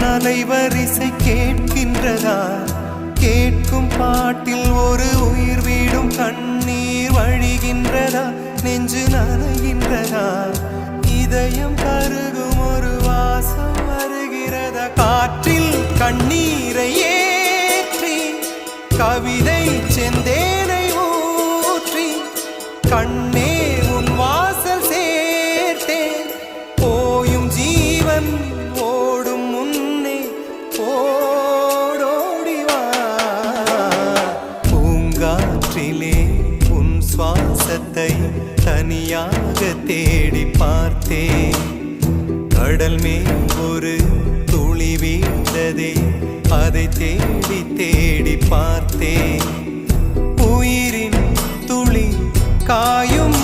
அலைவரிசை கேட்கின்றதா? கேட்கும் பாட்டில் ஒரு உயிர் வீடும் கண்ணீர் வழிகின்றதா? நெஞ்சு நனைகின்றதா? இதயம் கருகும் ஒரு வாசம் வருகிறதா? காற்றில் கண்ணீரை ஏற்றி கவிதை செந்தேனை ஊற்றி கண்ணே உன் வாசல் சேர்த்தேன். போயும் ஜீவன் ஓடும் முன்னே ஓடோடிவா. பூங்காற்றிலே உன் சுவாசத்தை தனியாக தேடி பார்த்தேன். கடல் மேல் ஒரு துளி வீழ்ந்ததே, அதை தேடி தேடி பார்த்தேன். உயிரின் துளி காயும்